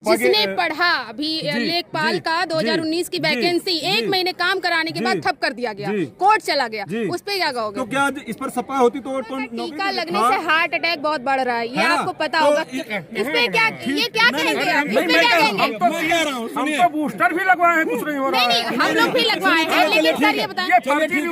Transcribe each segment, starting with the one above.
जिसने पढ़ा अभी लेखपाल का 2019 की वैकेंसी 1 महीने काम कराने के बाद ठप कर दिया गया, कोर्ट चला गया, उस पे क्या कहोगे? तो क्या इस पर सपा होती तो टीका लगने से हार्ट अटैक बहुत बढ़ रहा है, ये आपको पता होगा। इस पे क्या ये क्या कहेंगे आप? इस पे क्या कहेंगे? हम तो बूस्टर भी लगवाए हैं, कुछ नहीं हो रहा है। नहीं, हम लोग भी लगवाए हैं, लेकिन सर ये बताएं, ये फर्जी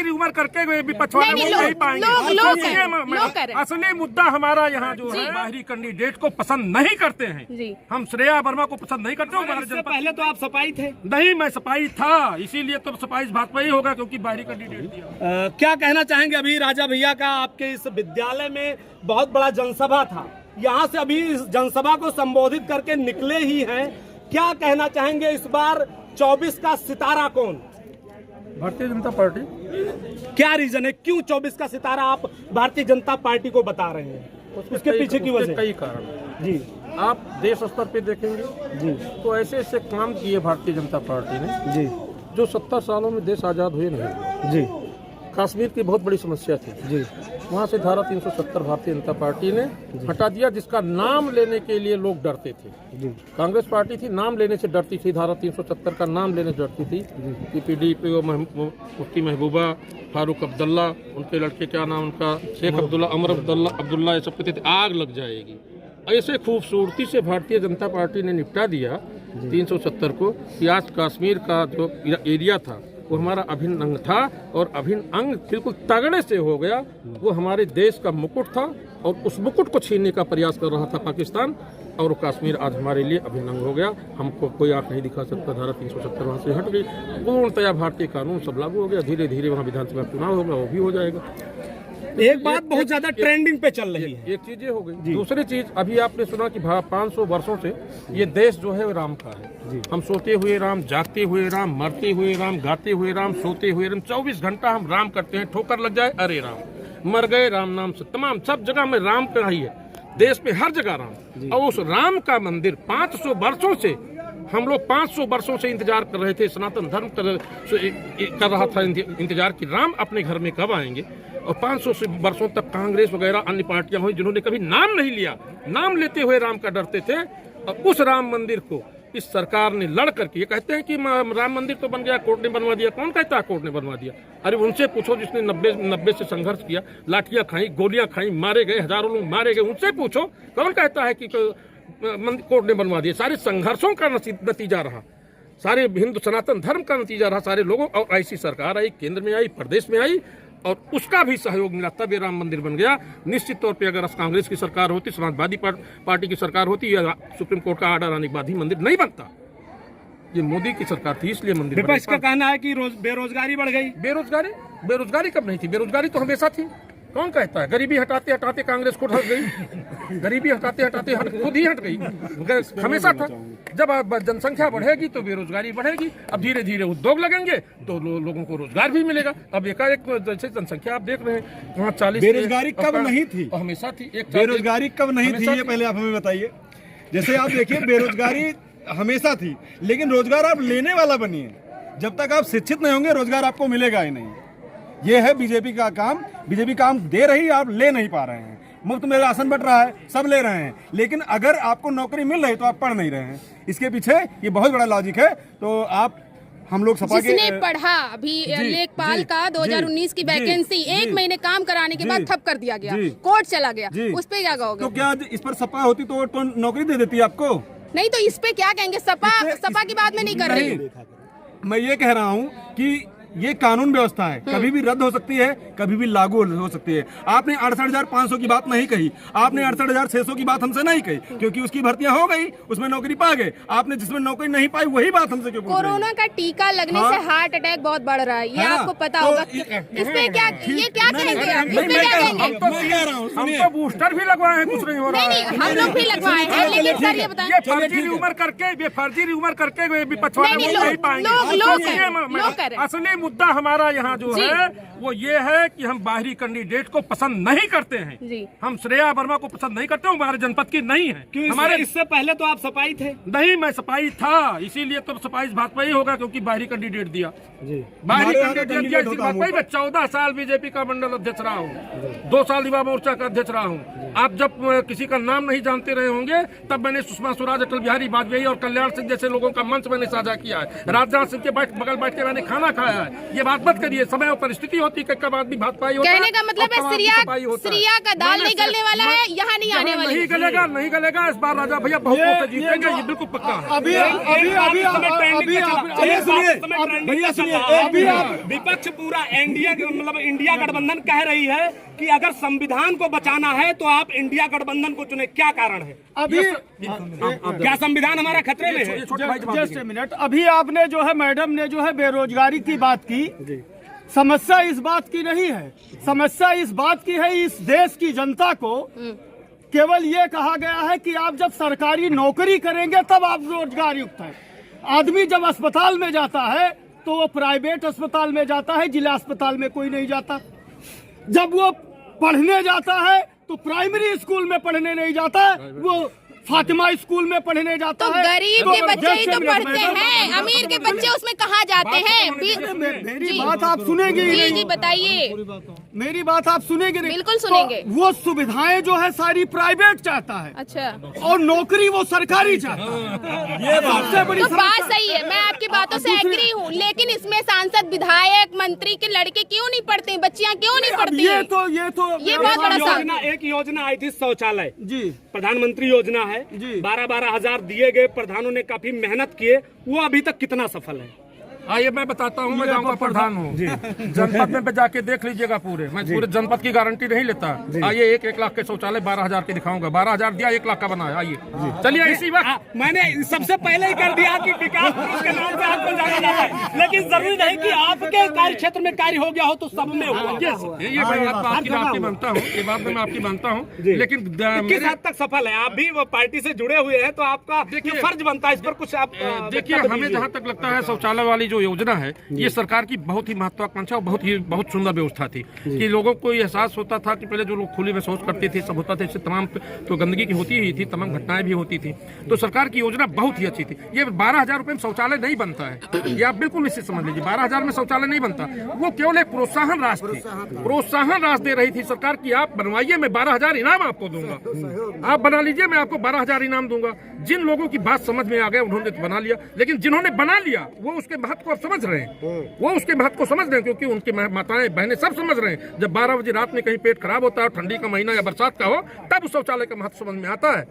उम्र करके विपक्षवाले नहीं पाएंगे। लोग असली मुद्दा हमारा यहाँ जो है, बाहरी कैंडिडेट को पसंद नहीं करते हैं। हम श्रेया वर्मा को पसंद नहीं करते। पहले तो आप सपाई थे। नहीं, मैं सपाई था, इसीलिए तो सपाई भाजपा ही होगा, क्योंकि बाहरी कैंडिडेट दिया। क्या कहना चाहेंगे? अभी राजा भैया का आपके इस विद्यालय में बहुत बड़ा जनसभा था, यहाँ से अभी इस जनसभा को संबोधित करके निकले ही हैं। क्या कहना चाहेंगे इस बार 24 का सितारा कौन? भारतीय जनता पार्टी। क्या रीजन है, क्यों 24 का सितारा आप भारतीय जनता पार्टी को बता रहे हैं? उसके पीछे की वजह? कई कारण जी। आप देश स्तर पे देखेंगे जी तो ऐसे ऐसे काम किए भारतीय जनता पार्टी ने जी, जो 70 सालों में देश आजाद हुए नहीं। जी। कश्मीर की बहुत बड़ी समस्या थी जी, वहाँ से धारा 370 भारतीय जनता पार्टी ने हटा दिया, जिसका नाम लेने के लिए लोग डरते थे। जी। कांग्रेस पार्टी थी, नाम लेने से डरती थी, धारा 370 का नाम लेने से डरती थी। पीपीडी मुफ्ती महबूबा, फारूक अब्दुल्ला, उनके लड़के क्या नाम उनका, शेख अब्दुल्ला, अमर अब्दुल्ला, ये सब कहते थे आग लग जाएगी। ऐसे खूबसूरती से भारतीय जनता पार्टी ने निपटा दिया 370 को कि आज कश्मीर का जो एरिया था वो हमारा अभिन्न अंग था, और अभिन्न अंग बिल्कुल तगड़े से हो गया। वो हमारे देश का मुकुट था, और उस मुकुट को छीनने का प्रयास कर रहा था पाकिस्तान, और कश्मीर आज हमारे लिए अभिन्न अंग हो गया। हमको कोई आंख नहीं दिखा सकता। धारा 370 वहाँ से हट गई, पूर्णतया भारतीय कानून सब लागू हो गया। धीरे धीरे वहाँ विधानसभा चुनाव होगा, वो भी हो जाएगा। एक बात बहुत ज्यादा ट्रेंडिंग पे चल रही है, एक चीज ये हो गई। दूसरी चीज, अभी आपने सुना कि 500 वर्षों से ये देश जो है वो राम का है। हम सोते हुए राम, जागते हुए राम, मरते हुए राम, गाते हुए राम, सोते हुए राम, 24 घंटा हम राम करते हैं। ठोकर लग जाए अरे राम, मर गए राम नाम से, तमाम सब जगह में राम का ही है। देश में हर जगह राम, और उस राम का मंदिर 500 वर्षों से हम लोग 500 वर्षों से इंतजार कर रहे थे। सनातन धर्म कर रहा था इंतजार कि राम अपने घर में कब आएंगे। और 500 वर्षों तक कांग्रेस वगैरह अन्य पार्टियां हुई जिन्होंने कभी नाम नहीं लिया, नाम लेते हुए राम का डरते थे। और उस राम मंदिर को इस सरकार ने लड़ करके, ये कहते हैं कि राम मंदिर तो बन गया, कोर्ट ने बनवा दिया। कौन कहता है कोर्ट ने बनवा दिया? अरे उनसे पूछो जिसने 90 से संघर्ष किया, लाठियां खाई, गोलियां खाई, मारे गए, हजारों लोग मारे गए, उनसे पूछो। कौन कहता है कि कोर्ट ने बनवा दिया? सारे संघर्षों का नतीजा रहा, सारे हिंदू सनातन धर्म का नतीजा रहा सारे लोगों। और ऐसी सरकार आई, केंद्र में आई, प्रदेश में आई, और उसका भी सहयोग मिला, तब ये राम मंदिर बन गया। निश्चित तौर पे अगर कांग्रेस की सरकार होती, समाजवादी पार्टी की सरकार होती, या सुप्रीम कोर्ट का आर्डर आने के बाद ही मंदिर नहीं बनता। ये मोदी की सरकार थी, इसलिए मंदिर। विपक्ष का कहना है कि बेरोजगारी बढ़ गई। बेरोजगारी कब नहीं थी? बेरोजगारी तो हमेशा थी। कौन कहता है? गरीबी हटाते हटाते कांग्रेस खुद हट गई। गरीबी हटाते हटाते खुद ही हट गई, हमेशा था। जब जनसंख्या बढ़ेगी तो बेरोजगारी बढ़ेगी। अब धीरे धीरे उद्योग लगेंगे तो लोगों को रोजगार भी मिलेगा। अब एकाएक जैसे जनसंख्या आप देख रहे हैं, वहाँ 40। बेरोजगारी कब नहीं थी? हमेशा थी। बेरोजगारी कब नहीं थी, ये पहले आप हमें बताइए। जैसे आप देखिए, बेरोजगारी हमेशा थी, लेकिन रोजगार आप लेने वाला बनिए। जब तक आप शिक्षित नहीं होंगे, रोजगार आपको मिलेगा ही नहीं। ये है बीजेपी का काम। बीजेपी काम दे रही है, आप ले नहीं पा रहे हैं। मुफ्त में राशन बट रहा है, सब ले रहे हैं, लेकिन अगर आपको नौकरी मिल रही तो आप पढ़ नहीं रहे हैं। इसके पीछे ये बहुत बड़ा लॉजिक है। तो आप हम लोग सपा के जिसने पढ़ा अभी लेखपाल का 2019 की वैकेंसी 1 महीने काम कराने के बाद ठप कर दिया गया, कोर्ट चला गया, उस पे क्या कहोगे? तो क्या इस पर सपा होती तो नौकरी दे देती आपको? नहीं, तो इस पे क्या कहेंगे? सपा की बात में नहीं कर रही। मैं ये कह रहा हूँ कि ये कानून व्यवस्था है, कभी भी रद्द हो सकती है, कभी भी लागू हो सकती है। आपने 68,500 की बात नहीं कही, आपने 68,600 की बात हमसे नहीं कही, क्योंकि उसकी भर्तियां हो गई, उसमें नौकरी पा गए। आपने जिसमें नौकरी नहीं पाई वही बात हमसे क्यों पूछ रहे हैं? कोरोना का टीका लगने से हार्ट अटैक बहुत बढ़ रहा है, ये आपको पता होगा। इस पे क्या ये क्या कहेंगे आप? इस पे क्या कहेंगे? हम तो बूस्टर भी लगवाए हैं, कुछ नहीं हो रहा है। नहीं, हम लोग भी लगवाए हैं, लेकिन सर ये बताएं, फर्जी उम्र करके विपक्षवाले नहीं पाएंगे। लोग करें। असली मुद्दा हमारा यहाँ जो जी। है वो ये है कि हम बाहरी कैंडिडेट को पसंद नहीं करते हैं। जी। हम श्रेया वर्मा को पसंद नहीं करते, हमारे जनपद की नहीं है। क्यों हमारे इससे पहले तो आप सपाई थे। नहीं, मैं सपाई था, इसीलिए तो सपाई भाजपा ही होगा क्योंकि बाहरी कैंडिडेट दिया। जी। बाहरी हमारे यहाँ कैंडिडेट तो दिया, candidate इसी होता भाजपा में 14 साल बीजेपी का मंडल अध्यक्ष रहा हूँ, 2 साल युवा मोर्चा का अध्यक्ष रहा हूँ। आप जब किसी का नाम नहीं जानते रहे होंगे तब मैंने सुषमा स्वराज, अटल बिहारी वाजपेयी और कल्याण सिंह जैसे लोगों का मंच मैंने साझा किया है। राजनाथ सिंह के बगल बैठ के मैंने खाना खाया है। ये बात मत करिए, समय और परिस्थिति होती है, कब आदमी भाजपा ही होता है। कहने का मतलब है सिरिया का दाल नहीं गलने वाला है, यहाँ नहीं आने वाला। नहीं गलेगा, नहीं गलेगा। इस बार राजा भैया बहुत से जीतेंगे, ये बिल्कुल पक्का है। विपक्ष पूरा एनडीए मतलब इंडिया गठबंधन कह रही है कि अगर संविधान को बचाना है तो आप इंडिया गठबंधन को चुने, क्या कारण है? अभी क्या संविधान हमारा खतरे में है? जस्ट मिनट, अभी आपने जो है मैडम ने जो है बेरोजगारी की बात की। समस्या इस बात की नहीं है, समस्या इस बात की है इस देश की जनता को केवल ये कहा गया है कि आप जब सरकारी नौकरी करेंगे तब आप रोजगार युक्त है। आदमी जब अस्पताल में जाता है तो वो प्राइवेट अस्पताल में जाता है, जिला अस्पताल में कोई नहीं जाता। जब वो पढ़ने जाता है तो प्राइमरी स्कूल में पढ़ने नहीं जाता, वो फातिमा स्कूल में पढ़ने जाता तो है। गरीब के बच्चे ही तो पढ़ते हैं, अमीर के बच्चे उसमें कहाँ जाते हैं? मेरी बात आप सुनेंगे ही जी नहीं। जी बताइए। मेरी बात आप सुनेंगे नहीं। बिल्कुल सुनेंगे। तो वो सुविधाएं जो है सारी प्राइवेट चाहता है अच्छा, और नौकरी वो सरकारी चाहता है। ये सबसे बड़ी तो बात सही है, मैं आपकी बातों से एग्री हूँ, लेकिन इसमें सांसद, विधायक, मंत्री के लड़के क्यों नहीं पढ़ते, बच्चियाँ क्यों नहीं पढ़ती? ये बहुत बड़ा सवाल। एक योजना आई थी शौचालय, जी प्रधानमंत्री योजना है जी। 12-12 हजार दिए गए, प्रधानों ने काफी मेहनत किए, वो अभी तक कितना सफल है? आइए मैं बताता हूँ, मैं गांव का प्रधान हूँ। जनपद में जाके देख लीजिएगा पूरे, मैं पूरे जनपद की गारंटी नहीं लेता। आइए 1 लाख के शौचालय 12,000 के दिखाऊंगा, 12,000 दिया, 1 लाख का बनाया। आइए चलिए इसी वक्त मैंने सबसे पहले ही कर दिया कि विकास पुरुष के नाम से आपको जाना जाता है, लेकिन जरूरी नहीं कि आपके कार्य क्षेत्र में कार्य हो गया हो तो सब में हुआ। ये बात आपकी मानता हूँ, ये बात मैं आपकी मानता हूँ, लेकिन किस हद तक सफल है? आप भी वो पार्टी से जुड़े हुए हैं तो आपका ये फर्ज बनता है, इस पर कुछ आप देखिए। हमें जहाँ तक लगता है शौचालय वाली जो योजना है ये सरकार की बहुत ही महत्वाकांक्षा और बहुत सुंदर व्यवस्था थी कि लोगों को ये एहसास होता था कि पहले जो लोग खुले में शौच करते थे, सब होता था, इससे तमाम तो गंदगी की होती ही थी, तमाम घटनाएं भी होती थी। तो सरकार की योजना बहुत ही अच्छी थी। ये 12,000 रुपए में शौचालय नहीं बनता है, ये आप बिल्कुल निश्चित समझ लीजिए। 12,000 में शौचालय नहीं बनता, वो केवल एक प्रोत्साहन राशि थी, प्रोत्साहन राशि दे रही थी सरकार की आप बनवाइए, मैं 12,000 इनाम आपको दूंगा, आप बना लीजिए, मैं आपको 12,000 इनाम दूंगा। जिन लोगों की बात समझ में आ गया उन्होंने तो बना लिया, लेकिन जिन्होंने बना लिया वो उसके महत्व को समझ रहे हैं, वो उसके महत्व को समझ रहे हैं, क्योंकि उनकी माताएं बहनें सब समझ रहे हैं। जब 12 बजे रात में कहीं पेट खराब होता है, ठंडी का महीना या बरसात का हो, तब उस शौचालय का महत्व समझ में आता है।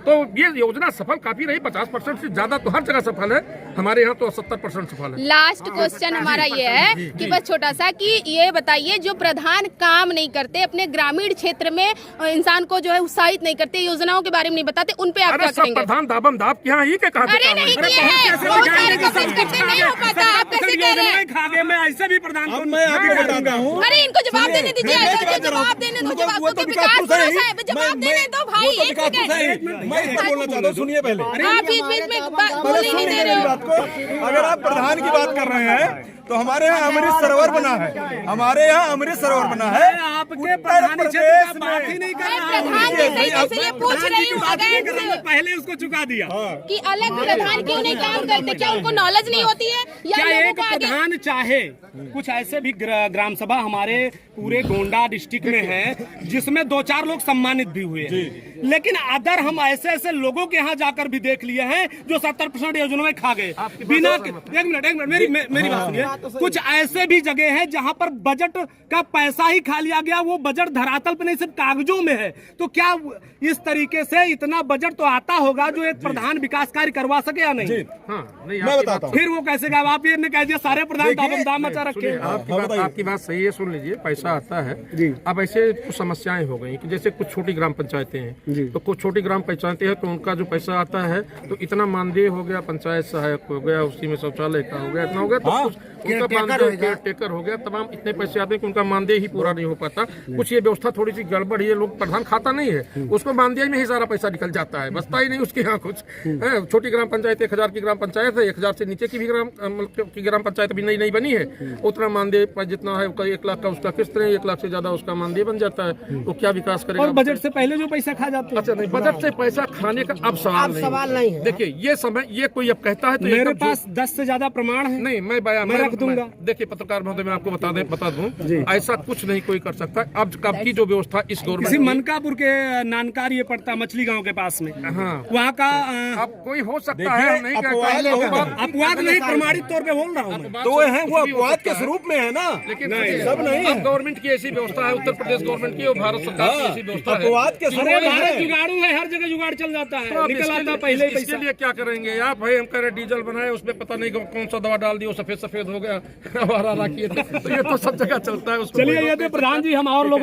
तो ये योजना सफल काफी रही, 50% से ज्यादा तो हर जगह सफल है, हमारे यहाँ तो 70% सफल है। लास्ट क्वेश्चन हमारा ये है कि बस छोटा सा कि ये बताइए, जो प्रधान काम नहीं करते, अपने ग्रामीण क्षेत्र में इंसान को जो है उत्साहित नहीं करते, योजनाओं के बारे में नहीं बताते, उन पे आप क्या करेंगे? प्रधान दाबम दाब यहाँ ही के कहा? अरे नहीं किए हैं, बहुत सारे कवरेज करते नहीं हो पाता, आप कैसे कह रहे हैं? खागे में ऐसे भी प्रधान को मैं आपको बताता हूँ। अरे इनको जवाब देने दीजिए, जवाब देने दो, जवाब दो, विकास पुरुष है, जवाब देने दो भाई। एक सेकंड, मैं इस पर बोलना चाहता हूँ, सुनिए पहले। आप बीच बीच में बोल ही नहीं दे रहे हो। बात को अगर आप प्रधान की बात कर रहे हैं तो हमारे यहाँ अमृत सरोवर बना है, हमारे यहाँ अमृत सरोवर बना है। आपके प्रधान क्षेत्र की बात ही नहीं कर रहा हूं, प्रधान से ये पूछ रही हूँ पहले उसको चुका दिया कि अलग प्रधान क्यों नहीं काम करते, क्या उनको नॉलेज नहीं होती है या क्या लोगों एक को आगे? प्रधान चाहे कुछ ऐसे भी ग्राम सभा हमारे पूरे गोंडा डिस्ट्रिक्ट में है जिसमें 2-4 लोग सम्मानित भी हुए हैं, लेकिन अगर हम ऐसे लोगों के यहाँ जाकर भी देख लिए हैं जो 70% योजना में खा गए बिना। एक मिनट मेरी बात सुनिए। कुछ ऐसे भी जगह है जहाँ पर बजट का पैसा ही खा लिया गया, वो बजट धरातल पे नहीं सिर्फ कागजों में है। तो क्या इस तरीके से इतना बजट तो आता होगा जो एक प्रधान विकास कार्य करवा सके या नहीं? मैं बताता हूँ। फिर वो कैसे गए? आप ये कह दिया सारे प्रधान दाम मचा रखे। आपकी बात सही है, सुन लीजिए, पैसा आता है। अब ऐसे कुछ समस्याएं हो गई कि जैसे कुछ छोटी ग्राम पंचायतें हैं, तो कुछ छोटी ग्राम पंचायतें हैं तो उनका जो पैसा आता है तो इतना मानदेय हो गया, पंचायत सहायक हो गया, उसी में शौचालय का हो गया, इतना हो गया, तो केयर टेकर हो गया, तमाम इतने पैसे आते हैं कि उनका मानदेय ही पूरा नहीं हो पाता। कुछ ये व्यवस्था थोड़ी सी गड़बड़ है, लोग प्रधान खाता नहीं है, उसको मानदेय में ही सारा पैसा निकल जाता है, बचता ही नहीं उसके यहाँ कुछ। छोटी ग्राम पंचायत 1000 की ग्राम पंचायत है, 1000 से नीचे की भी ग्राम पंचायत अभी नई नहीं बनी है, उतना मानदेय जितना है 1 लाख का उसका किस्त नहीं, 1 लाख से ज्यादा उसका मानदेय बन जाता है, तो क्या विकास करेगा। और बजट से पहले जो पैसा खा जाते हैं। अच्छा नहीं, बजट से पैसा खाने का अब सवाल नहीं है। देखिए ये समय ये कोई अब कहता है तो मेरे पास 10 से ज्यादा प्रमाण है। नहीं मैं रख दूंगा। देखिए पत्रकार महोदय, मैं आपको बता दूं, ऐसा कुछ नहीं कोई कर सकता। अब कब की जो व्यवस्था इस गवर्नमेंट मनकापुर के नानकार ये पड़ता मछली गांव के पास में, हाँ वहाँ का अब कोई हो सकता है, नहीं अपवाद नहीं, प्रमाणित तौर पे बोल रहा हूँ। तो वो अपवाद के स्वरूप में है ना, लेकिन सब नहीं। अब गवर्नमेंट की ऐसी व्यवस्था है, उत्तर प्रदेश गवर्नमेंट की और भारत सरकार की ऐसी व्यवस्था है। अपवाद के स्वरूप में है। जुगाड़ू है, हर जगह जुगाड़ चल जाता है, निकल आता है पहले। इसके लिए क्या करेंगे आप भाई, हम कह रहे डीजल बनाए, उसमें पता नहीं कौन सा दवा डाल दिया, सफेद हो गया, हरा किए थे, तो ये तो सब जगह चलता है। चलिए ये प्रधान जी, हम और लोग